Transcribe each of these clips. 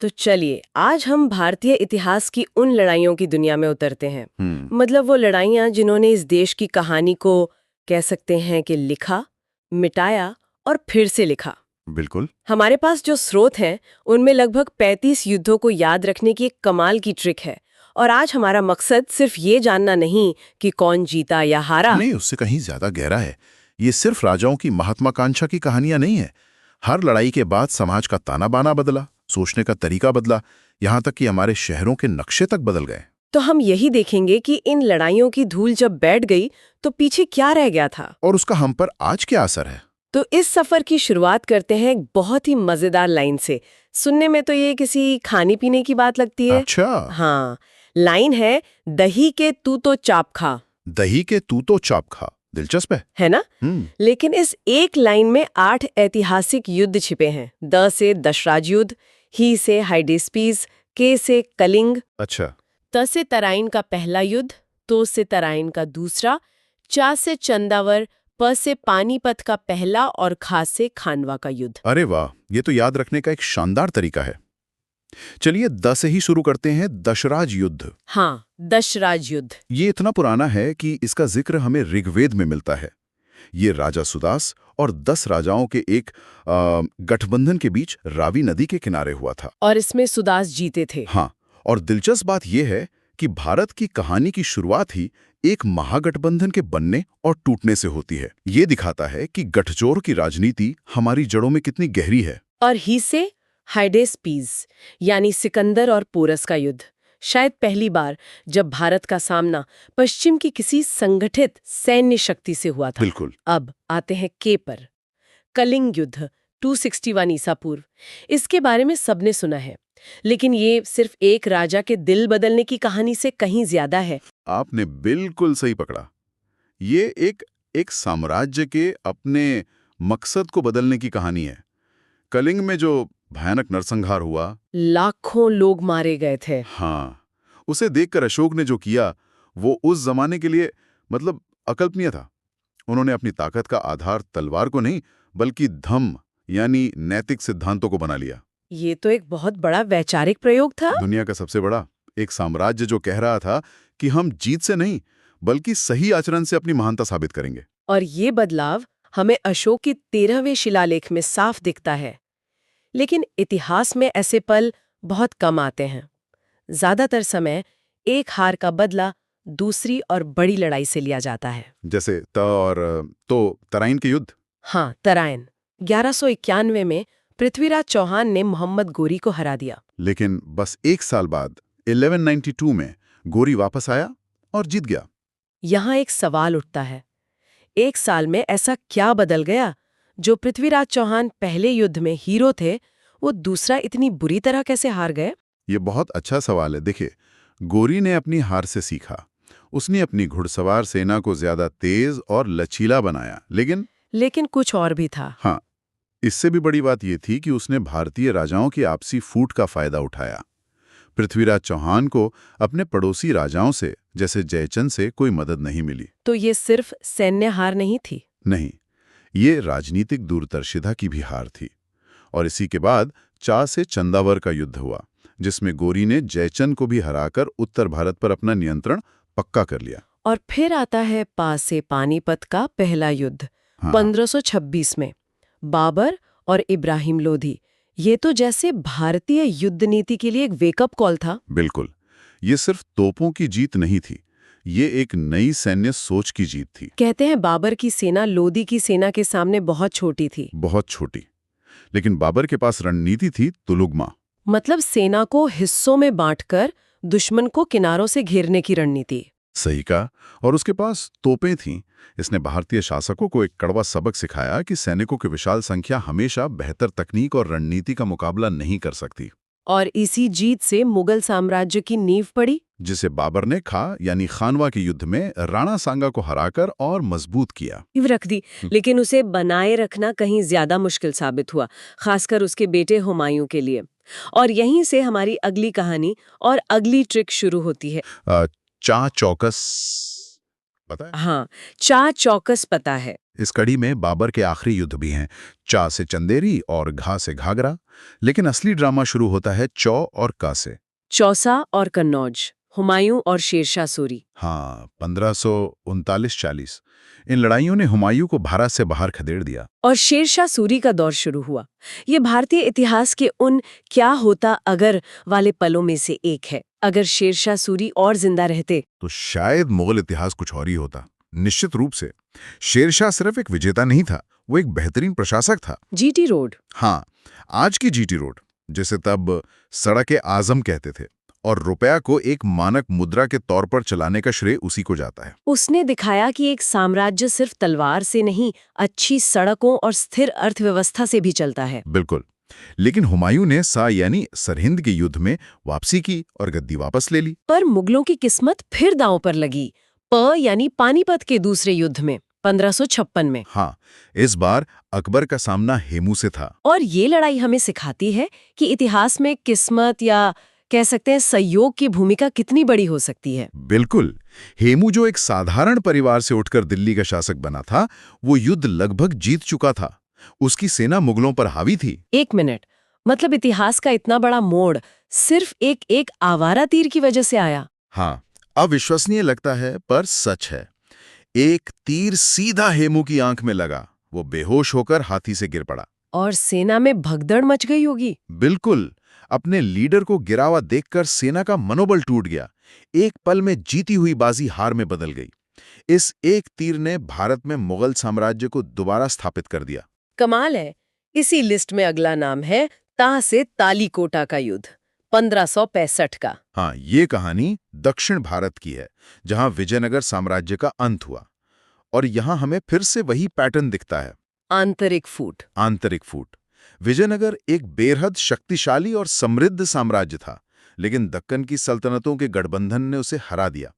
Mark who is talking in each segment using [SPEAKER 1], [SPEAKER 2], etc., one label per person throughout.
[SPEAKER 1] तो चलिए आज हम भारतीय इतिहास की उन लड़ाइयों की दुनिया में उतरते हैं। मतलब वो लड़ाइयाँ जिन्होंने इस देश की कहानी को कह सकते हैं कि लिखा, मिटाया और फिर से लिखा।
[SPEAKER 2] बिल्कुल।
[SPEAKER 1] हमारे पास जो स्रोत हैं उनमें लगभग 35 युद्धों को याद रखने की एक कमाल की ट्रिक है। और आज हमारा मकसद सिर्फ ये जानना नहीं कि कौन जीता या हारा।
[SPEAKER 2] नहीं, उससे कहीं ज्यादा गहरा है। ये सिर्फ राजाओं की महात्माकांक्षा की कहानियां नहीं है। हर लड़ाई के बाद समाज का ताना बाना बदला, सोचने का तरीका बदला, यहाँ तक कि हमारे शहरों के नक्शे तक बदल गए।
[SPEAKER 1] तो हम यही देखेंगे कि इन लड़ाइयों की धूल जब बैठ गई तो पीछे क्या रह गया था
[SPEAKER 2] और उसका हम पर आज क्या असर है।
[SPEAKER 1] तो इस सफर की शुरुआत करते हैं एक बहुत ही मजेदार लाइन से। सुनने में तो ये किसी खाने पीने की बात लगती है।
[SPEAKER 2] अच्छा।
[SPEAKER 1] हाँ, लाइन है, दही के तू तो चाप खा।
[SPEAKER 2] दही के तू तो चाप खा, दिलचस्प
[SPEAKER 1] है ना?
[SPEAKER 2] है।
[SPEAKER 1] लेकिन इस एक लाइन में 8 ऐतिहासिक युद्ध छिपे हैं। द से दशराज युद्ध, ही से हाइडेस्पीस, के से कलिंग,
[SPEAKER 2] अच्छा।
[SPEAKER 1] त से तराइन का पहला युद्ध, तो से तराइन का दूसरा, चा से चंदावर, प से पानीपत का पहला और खा से खानवा का युद्ध।
[SPEAKER 2] अरे वाह, ये तो याद रखने का एक शानदार तरीका है। चलिए द से ही शुरू करते हैं। दशराज युद्ध।
[SPEAKER 1] हाँ, दशराज युद्ध।
[SPEAKER 2] ये इतना पुराना है कि इसका जिक्र हमें ऋग्वेद में मिलता है। ये राजा सुदास और 10 राजाओं के एक गठबंधन के बीच रावी नदी के किनारे हुआ था।
[SPEAKER 1] और इसमें सुदास जीते थे।
[SPEAKER 2] हाँ, और दिलचस्प बात यह है कि भारत की कहानी की शुरुआत ही एक महागठबंधन के बनने और टूटने से होती है। ये दिखाता है कि गठजोड़ की राजनीति हमारी जड़ों में कितनी गहरी है।
[SPEAKER 1] और ही से हाइडेस्पीस यानी सिकंदर और पोरस का युद्ध, शायद पहली बार जब भारत का सामना पश्चिम की किसी संगठित सैन्य शक्ति से हुआ था।
[SPEAKER 2] बिल्कुल।
[SPEAKER 1] अब आते हैं के पर। कलिंग युद्ध 261 ईसा पूर्व। इसके बारे में सबने सुना है, लेकिन ये सिर्फ एक राजा के दिल बदलने की कहानी से कहीं ज्यादा है।
[SPEAKER 2] आपने बिल्कुल सही पकड़ा। ये एक साम्राज्य के अपने मकसद को बदलने की कहानी है। कलिंग में जो भयानक नरसंहार हुआ,
[SPEAKER 1] लाखों लोग मारे गए थे।
[SPEAKER 2] हाँ, उसे देखकर अशोक ने जो किया वो उस जमाने के लिए मतलब अकल्पनीय था। उन्होंने अपनी ताकत का आधार तलवार को नहीं बल्कि धम्म यानी नैतिक सिद्धांतों को बना लिया।
[SPEAKER 1] ये तो एक बहुत बड़ा वैचारिक प्रयोग था।
[SPEAKER 2] दुनिया का सबसे बड़ा एक साम्राज्य जो कह रहा था कि हम जीत से नहीं बल्कि सही आचरण से अपनी महानता साबित करेंगे।
[SPEAKER 1] और ये बदलाव हमें अशोक की 13वें शिलालेख में साफ दिखता है। लेकिन इतिहास में ऐसे पल बहुत कम आते हैं। ज्यादातर समय एक हार का बदला दूसरी और बड़ी लड़ाई से लिया जाता है।
[SPEAKER 2] जैसे तो तराइन के युद्ध।
[SPEAKER 1] हाँ, तराइन 1191 में पृथ्वीराज चौहान ने मोहम्मद गोरी को हरा दिया।
[SPEAKER 2] लेकिन बस एक साल बाद 1192 में गोरी वापस आया और जीत गया।
[SPEAKER 1] यहाँ एक सवाल उठता है, एक साल में ऐसा क्या बदल गया जो पृथ्वीराज चौहान पहले युद्ध में हीरो थे, वो दूसरा इतनी बुरी तरह कैसे हार गए?
[SPEAKER 2] ये बहुत अच्छा सवाल है। देखिए, गोरी ने अपनी हार से सीखा। उसने अपनी घुड़सवार सेना को ज्यादा तेज और लचीला बनाया।
[SPEAKER 1] लेकिन कुछ और भी था।
[SPEAKER 2] हाँ, इससे भी बड़ी बात यह थी कि उसने भारतीय राजाओं की आपसी फूट का फायदा उठाया। पृथ्वीराज चौहान को अपने पड़ोसी राजाओं से जैसे जयचंद से कोई मदद नहीं मिली।
[SPEAKER 1] तो ये सिर्फ सैन्य हार नहीं थी।
[SPEAKER 2] नहीं, ये राजनीतिक दूरदर्शिता की भी हार थी। और इसी के बाद चा से चंदावर का युद्ध हुआ, जिसमें गोरी ने जयचंद को भी हराकर उत्तर भारत पर अपना नियंत्रण पक्का कर लिया।
[SPEAKER 1] और फिर आता है पास से पानीपत का पहला युद्ध।
[SPEAKER 2] हाँ।
[SPEAKER 1] 1526 में बाबर और इब्राहिम लोधी। ये तो जैसे भारतीय युद्ध नीति के लिए एक वेकअप कॉल था।
[SPEAKER 2] बिल्कुल। ये सिर्फ तोपों की जीत नहीं थी, ये एक नई सैन्य सोच की जीत थी।
[SPEAKER 1] कहते हैं बाबर की सेना लोधी की सेना के सामने बहुत छोटी थी।
[SPEAKER 2] बहुत छोटी। लेकिन बाबर के पास रणनीति थी तुलुगमा।
[SPEAKER 1] मतलब सेना को हिस्सों में बांटकर दुश्मन को किनारों से घेरने की रणनीति।
[SPEAKER 2] सही कहा। और उसके पास तोपें थीं। इसने भारतीय शासकों को एक कड़वा सबक सिखाया कि सैनिकों की विशाल संख्या हमेशा बेहतर तकनीक और रणनीति का मुकाबला नहीं कर सकती।
[SPEAKER 1] और इसी जीत से मुगल साम्राज्य की नींव पड़ी,
[SPEAKER 2] जिसे बाबर ने यानी खानवा के युद्ध में राणा सांगा को हराकर और मजबूत किया।
[SPEAKER 1] रख दी। लेकिन उसे बनाए रखना कहीं ज्यादा मुश्किल साबित हुआ, खासकर उसके बेटे हुमायूं के लिए। और यहीं से हमारी अगली कहानी और अगली ट्रिक शुरू होती है।
[SPEAKER 2] चा चौकस पता है?
[SPEAKER 1] हाँ, चा चौकस पता है।
[SPEAKER 2] इस कड़ी में बाबर के आखिरी युद्ध भी हैं, चा से चंदेरी और घा से घाघरा। लेकिन असली ड्रामा शुरू होता है चौ और का से।
[SPEAKER 1] चौसा और कन्नौज, हुमायूं और शेरशाह सूरी।
[SPEAKER 2] हाँ, 1539-40 इन लड़ाइयों ने हुमायूं को भारत से बाहर खदेड़ दिया।
[SPEAKER 1] और शेरशाह सूरी का दौर शुरू हुआ। ये भारतीय इतिहास के उन क्या होता अगर वाले पलों में से एक है। अगर शेरशाह सूरी और जिंदा रहते
[SPEAKER 2] तो शायद मुगल इतिहास कुछ और ही होता। निश्चित रूप से शेरशाह सिर्फ एक विजेता नहीं था, वो एक बेहतरीन प्रशासक था।
[SPEAKER 1] GT road.
[SPEAKER 2] हाँ, आज की जीटी रोड, जिसे तब सड़क आजम कहते थे, और रुपया को एक मानक मुद्रा के तौर पर चलाने का श्रेय उसी को जाता है।
[SPEAKER 1] उसने दिखाया कि एक साम्राज्य सिर्फ तलवार से नहीं, अच्छी सड़कों और स्थिर अर्थव्यवस्था से भी चलता है।
[SPEAKER 2] बिल्कुल। लेकिन हुमायूं ने यानी सरहिंद के युद्ध में वापसी की और गद्दी वापस ले ली।
[SPEAKER 1] पर मुगलों की किस्मत फिर दांव पर लगी, यानी पानीपत के दूसरे युद्ध में 1556 में।
[SPEAKER 2] हाँ, इस बार अकबर का सामना हेमू से था।
[SPEAKER 1] और ये लड़ाई हमें सिखाती है कि इतिहास में किस्मत या कह सकते हैं सहयोग की भूमिका कितनी बड़ी हो सकती है।
[SPEAKER 2] बिल्कुल। हेमू, जो एक साधारण परिवार से उठकर दिल्ली का शासक बना था, वो युद्ध लगभग जीत चुका था। उसकी सेना मुगलों पर हावी थी।
[SPEAKER 1] एक मिनट, मतलब इतिहास का इतना बड़ा मोड़ सिर्फ एक आवारा तीर की वजह से आया?
[SPEAKER 2] हाँ, अविश्वसनीय लगता है पर सच है। एक तीर सीधा हेमू की आंख में लगा, वो बेहोश होकर हाथी से गिर पड़ा।
[SPEAKER 1] और सेना में भगदड़ मच गई होगी।
[SPEAKER 2] बिल्कुल। अपने लीडर को गिरा हुआ देखकर सेना का मनोबल टूट गया। एक पल में जीती हुई बाजी हार में बदल गई। इस एक तीर ने भारत में मुगल साम्राज्य को दोबारा स्थापित कर दिया।
[SPEAKER 1] कमाल है। इसी लिस्ट में अगला नाम है ता से तालीकोटा का युद्ध, 1565 का।
[SPEAKER 2] हाँ, ये कहानी दक्षिण भारत की है, जहां विजयनगर साम्राज्य का अंत हुआ। और यहां हमें फिर से वही पैटर्न दिखता है।
[SPEAKER 1] आंतरिक फूट।
[SPEAKER 2] आंतरिक फूट। विजयनगर एक बेहद शक्तिशाली और समृद्ध साम्राज्य था, लेकिन दक्कन की सल्तनतों के गठबंधन ने उसे हरा दिया।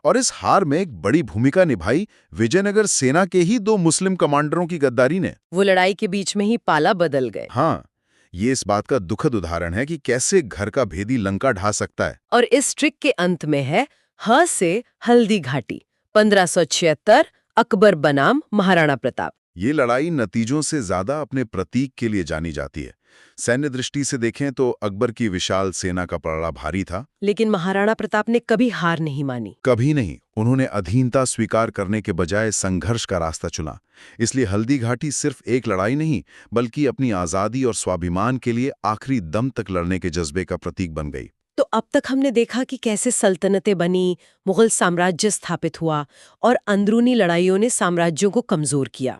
[SPEAKER 2] और इस हार में एक बड़ी भूमिका निभाई विजयनगर सेना के ही 2 मुस्लिम कमांडरों की गद्दारी ने।
[SPEAKER 1] वो लड़ाई के बीच में ही पाला बदल गए।
[SPEAKER 2] हाँ, ये इस बात का दुखद उदाहरण है कि कैसे घर का भेदी लंका ढा सकता है।
[SPEAKER 1] और इस ट्रिक के अंत में है ह से हल्दी घाटी, 1576, अकबर बनाम महाराणा प्रताप।
[SPEAKER 2] ये लड़ाई नतीजों से ज्यादा अपने प्रतीक के लिए जानी जाती है। सैन्य दृष्टि से देखें तो अकबर की विशाल सेना का पलड़ा भारी था,
[SPEAKER 1] लेकिन महाराणा प्रताप ने कभी हार नहीं मानी।
[SPEAKER 2] कभी नहीं। उन्होंने अधीनता स्वीकार करने के बजाय संघर्ष का रास्ता चुना। इसलिए हल्दी घाटी सिर्फ एक लड़ाई नहीं, बल्कि अपनी आजादी और स्वाभिमान के लिए आखिरी दम तक लड़ने के जज्बे का प्रतीक बन गई।
[SPEAKER 1] तो अब तक हमने देखा कि कैसे सल्तनतें बनी, मुगल साम्राज्य स्थापित हुआ और अंदरूनी लड़ाइयों ने साम्राज्यों को कमजोर किया।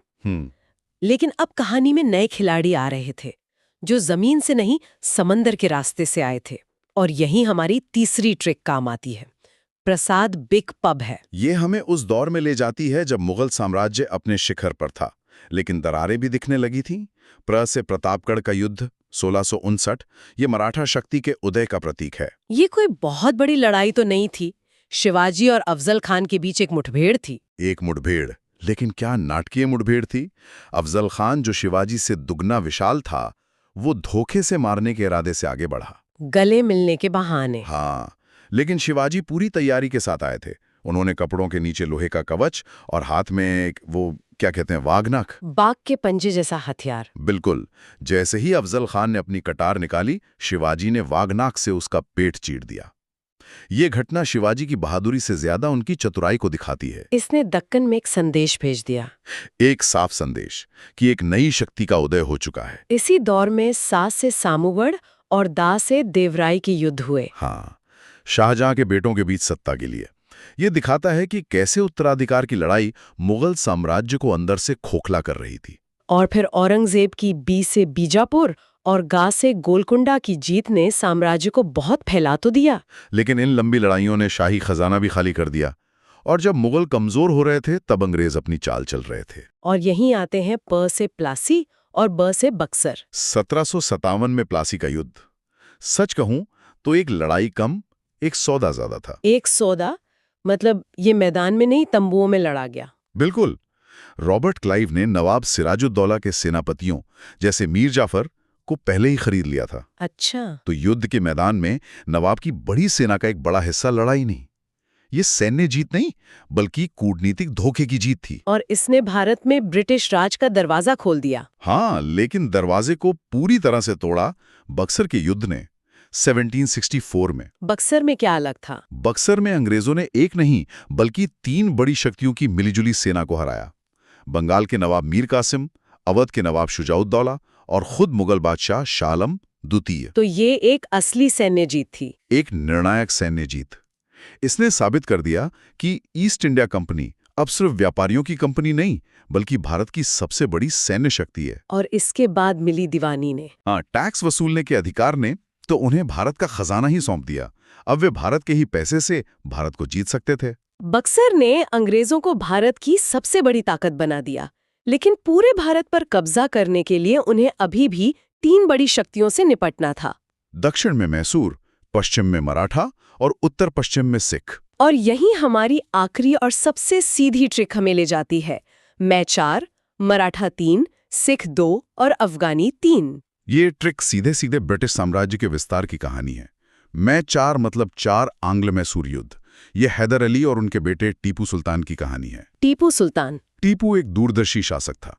[SPEAKER 1] लेकिन अब कहानी में नए खिलाड़ी आ रहे थे, जो जमीन से नहीं समंदर के रास्ते से आए थे। और यही हमारी तीसरी ट्रिक काम आती है। प्रसाद बिग पब है।
[SPEAKER 2] ये हमें उस दौर में ले जाती है जब मुगल साम्राज्य अपने शिखर पर था, लेकिन दरारें भी दिखने लगी थीं। से प्रतापगढ़ का युद्ध 1659 ये मराठा शक्ति के उदय का प्रतीक है।
[SPEAKER 1] ये कोई बहुत बड़ी लड़ाई तो नहीं थी। शिवाजी और अफजल खान के बीच एक मुठभेड़ थी।
[SPEAKER 2] एक मुठभेड़, लेकिन क्या नाटकीय मुठभेड़ थी। अफजल खान, जो शिवाजी से दुगना विशाल था, वो धोखे से मारने के इरादे से आगे बढ़ा,
[SPEAKER 1] गले मिलने के बहाने।
[SPEAKER 2] हाँ, लेकिन शिवाजी पूरी तैयारी के साथ आए थे। उन्होंने कपड़ों के नीचे लोहे का कवच और हाथ में वो क्या कहते हैं, वाघनख,
[SPEAKER 1] बाघ के पंजे जैसा हथियार।
[SPEAKER 2] बिल्कुल। जैसे ही अफजल खान ने अपनी कटार निकाली, शिवाजी ने वाघनाक से उसका पेट चीर दिया। ये घटना शिवाजी की बहादुरी से ज्यादा उनकी चतुराई को दिखाती है।
[SPEAKER 1] इसने दक्कन में एक संदेश भेज दिया,
[SPEAKER 2] एक साफ संदेश कि एक नई शक्ति का उदय हो चुका है।
[SPEAKER 1] इसी दौर में सा से सामूगढ़ और दा से देवराई के युद्ध हुए।
[SPEAKER 2] हाँ, शाहजहां के बेटों के बीच सत्ता के लिए। ये दिखाता है कि कैसे उत्तराधिकार की लड़ाई मुगल साम्राज्य को अंदर से खोखला कर रही थी।
[SPEAKER 1] और फिर औरंगजेब की बी से बीजापुर और गा से गोलकुंडा की जीत ने साम्राज्य को बहुत फैला तो दिया,
[SPEAKER 2] लेकिन इन लंबी लड़ाइयों ने शाही खजाना भी खाली कर दिया। और जब मुगल कमजोर हो रहे थे, तब अंग्रेज अपनी चाल चल रहे थे।
[SPEAKER 1] और यहीं आते हैं प से प्लासी और ब से बक्सर।
[SPEAKER 2] 1757 में प्लासी का युद्ध, सच कहूं तो एक लड़ाई कम, एक सौदा ज्यादा था।
[SPEAKER 1] एक सौदा मतलब ये मैदान में नहीं, तंबुओं में लड़ा गया।
[SPEAKER 2] बिल्कुल। रॉबर्ट क्लाइव ने नवाब सिराजुद्दौला के सेनापतियों जैसे मीर जाफर को पहले ही खरीद लिया था।
[SPEAKER 1] अच्छा।
[SPEAKER 2] तो युद्ध के मैदान में नवाब की बड़ी सेना का एक बड़ा हिस्सा लड़ा ही नहीं। ये सैन्य जीत नहीं, बल्कि कूटनीतिक धोखे की जीत थी।
[SPEAKER 1] और इसने भारत में ब्रिटिश राज का दरवाजा खोल दिया।
[SPEAKER 2] हाँ, लेकिन दरवाजे को पूरी तरह से तोड़ा बक्सर के युद्ध ने 1764 में।
[SPEAKER 1] बक्सर में क्या अलग था?
[SPEAKER 2] बक्सर में अंग्रेजों ने एक नहीं बल्कि 3 बड़ी शक्तियों की मिलीजुली सेना को हराया। बंगाल के नवाब मीर कासिम, अवध के नवाब शुजाउद्दौला और खुद मुगल बादशाह शाह आलम द्वितीय।
[SPEAKER 1] तो ये एक असली सैन्य जीत थी।
[SPEAKER 2] एक निर्णायक सैन्य जीत। इसने साबित कर दिया कि ईस्ट इंडिया कंपनी अब सिर्फ व्यापारियों की कंपनी नहीं, बल्कि भारत की सबसे बड़ी सैन्य शक्ति है।
[SPEAKER 1] और इसके बाद मिली दीवानी ने।
[SPEAKER 2] हाँ, टैक्स वसूलने के अधिकार ने तो उन्हें भारत का खजाना ही सौंप दिया। अब वे भारत के ही पैसे से भारत को जीत सकते थे।
[SPEAKER 1] बक्सर ने अंग्रेजों को भारत की सबसे बड़ी ताकत बना दिया, लेकिन पूरे भारत पर कब्जा करने के लिए उन्हें अभी भी 3 बड़ी शक्तियों से निपटना था।
[SPEAKER 2] दक्षिण में मैसूर, पश्चिम में मराठा और उत्तर पश्चिम में सिख।
[SPEAKER 1] और यही हमारी आखिरी और सबसे सीधी ट्रिक हमें ले जाती है। मैं 4, मराठा 3, सिख 2 और अफगानी 3।
[SPEAKER 2] ये ट्रिक सीधे सीधे ब्रिटिश साम्राज्य के विस्तार की कहानी है। मैं 4 मतलब 4 आंग्ल मैसूर युद्ध। ये हैदर अली और उनके बेटे टीपू सुल्तान की कहानी है।
[SPEAKER 1] टीपू सुल्तान।
[SPEAKER 2] टीपू एक दूरदर्शी शासक था।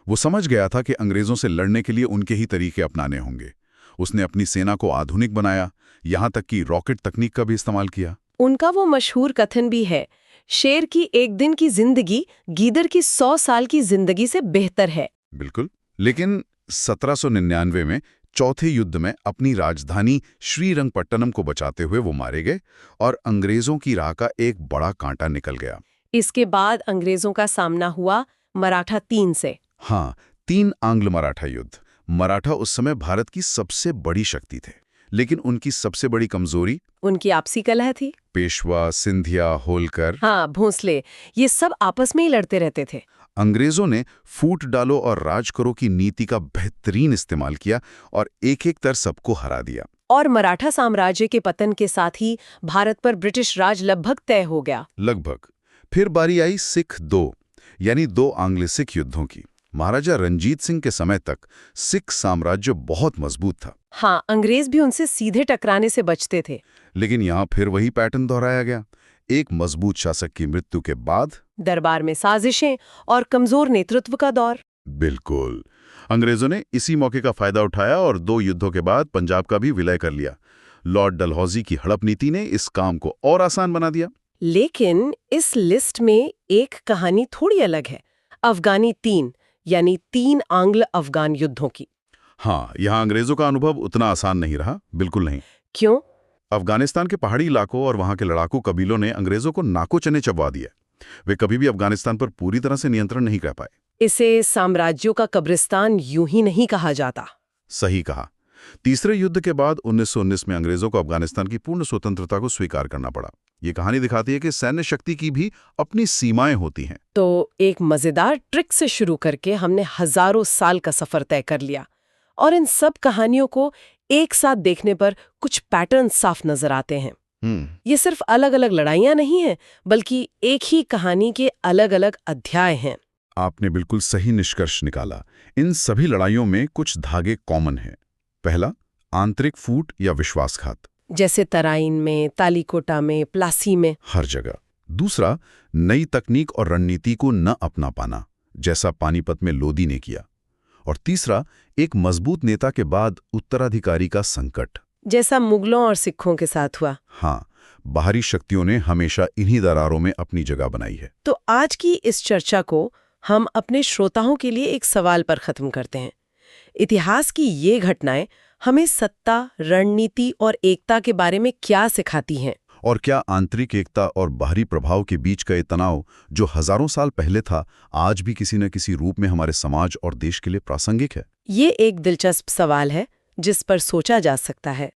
[SPEAKER 2] वो समझ गया था कि अंग्रेजों से लड़ने के लिए उनके ही तरीके अपनाने होंगे। उसने अपनी सेना को आधुनिक बनाया, यहाँ तक कि रॉकेट तकनीक का भी इस्तेमाल किया।
[SPEAKER 1] उनका वो मशहूर कथन भी है, शेर की एक दिन की जिंदगी गीदड़ की 100 साल की जिंदगी से बेहतर है।
[SPEAKER 2] बिल्कुल। लेकिन 1799 में चौथे युद्ध में अपनी राजधानी श्रीरंगपट्टनम को बचाते हुए वो मारे गए और अंग्रेजों की राह का एक बड़ा कांटा निकल गया।
[SPEAKER 1] इसके बाद अंग्रेजों का सामना हुआ मराठा 3 से।
[SPEAKER 2] हाँ, 3 आंग्ल मराठा युद्ध। मराठा उस समय भारत की सबसे बड़ी शक्ति थे, लेकिन उनकी सबसे बड़ी कमजोरी
[SPEAKER 1] उनकी आपसी कलह थी।
[SPEAKER 2] पेशवा, सिंधिया, होलकर,
[SPEAKER 1] हाँ, भोंसले, ये सब आपस में ही लड़ते रहते थे।
[SPEAKER 2] अंग्रेजों ने फूट डालो और राज करो की नीति का बेहतरीन इस्तेमाल किया और एक-एक तर सबको हरा दिया।
[SPEAKER 1] और मराठा साम्राज्य के पतन के साथ ही भारत पर ब्रिटिश राज लगभग तय हो गया।
[SPEAKER 2] लगभग। फिर बारी आई सिख 2 यानी 2 आंग्ल सिख युद्धों की। महाराजा रंजीत सिंह के समय तक सिख साम्राज्य बहुत मजबूत था।
[SPEAKER 1] हाँ, अंग्रेज भी उनसे सीधे टकराने से बचते थे।
[SPEAKER 2] लेकिन यहाँ फिर वही पैटर्न दोहराया गया। एक मजबूत शासक की मृत्यु के बाद
[SPEAKER 1] दरबार में साजिशें और कमजोर नेतृत्व का दौर।
[SPEAKER 2] बिल्कुल। अंग्रेजों ने इसी मौके का फायदा उठाया और 2 युद्धों के बाद पंजाब का भी विलय कर लिया। लॉर्ड डलहौजी की हड़प नीति ने इस काम को और आसान बना दिया।
[SPEAKER 1] लेकिन इस लिस्ट में एक कहानी थोड़ी अलग है, अफगानी 3 यानी 3 आंग्ल अफगान युद्धों की।
[SPEAKER 2] हाँ, यहाँ अंग्रेजों का अनुभव उतना आसान नहीं रहा, बिल्कुल नहीं।
[SPEAKER 1] क्यों?
[SPEAKER 2] अफगानिस्तान के पहाड़ी इलाकों और वहाँ के लड़ाकू कबीलों ने अंग्रेजों को नाको चने चबवा दिया। वे कभी भी अफगानिस्तान पर पूरी तरह से नियंत्रण नहीं कर पाए।
[SPEAKER 1] इसे साम्राज्यों का कब्रिस्तान यूं ही नहीं कहा जाता।
[SPEAKER 2] सही कहा। तीसरे युद्ध के बाद 1919 में अंग्रेजों को अफगानिस्तान की पूर्ण स्वतंत्रता को स्वीकार करना पड़ा। ये कहानी दिखाती है कि सैन्य शक्ति की भी अपनी सीमाएं होती हैं।
[SPEAKER 1] तो एक मजेदार ट्रिक से शुरू करके हमने हजारों साल का सफर तय कर लिया, और इन सब कहानियों को एक साथ देखने पर कुछ पैटर्न साफ नजर आते हैं। ये सिर्फ अलग अलग लड़ाइयां नहीं हैं, बल्कि एक ही कहानी के अलग अलग अध्याय हैं।
[SPEAKER 2] आपने बिल्कुल सही निष्कर्ष निकाला। इन सभी लड़ाइयों में कुछ धागे कॉमन हैं। पहला, आंतरिक फूट या विश्वासघात,
[SPEAKER 1] जैसे तराइन में, तालीकोटा में, प्लासी में,
[SPEAKER 2] हर जगह। दूसरा, नई तकनीक और रणनीति को न अपना पाना, जैसा पानीपत में लोदी ने किया। और तीसरा, एक मजबूत नेता के बाद उत्तराधिकारी का संकट,
[SPEAKER 1] जैसा मुगलों और सिखों के साथ हुआ।
[SPEAKER 2] हाँ, बाहरी शक्तियों ने हमेशा इन्हीं दरारों में अपनी जगह बनाई है।
[SPEAKER 1] तो आज की इस चर्चा को हम अपने श्रोताओं के लिए एक सवाल पर खत्म करते हैं। इतिहास की ये घटनाएं हमें सत्ता, रणनीति और एकता के बारे में क्या सिखाती हैं?
[SPEAKER 2] और क्या आंतरिक एकता और बाहरी प्रभाव के बीच का ये तनाव, जो हजारों साल पहले था, आज भी किसी न किसी रूप में हमारे समाज और देश के लिए प्रासंगिक है?
[SPEAKER 1] ये एक दिलचस्प सवाल है जिस पर सोचा जा सकता है।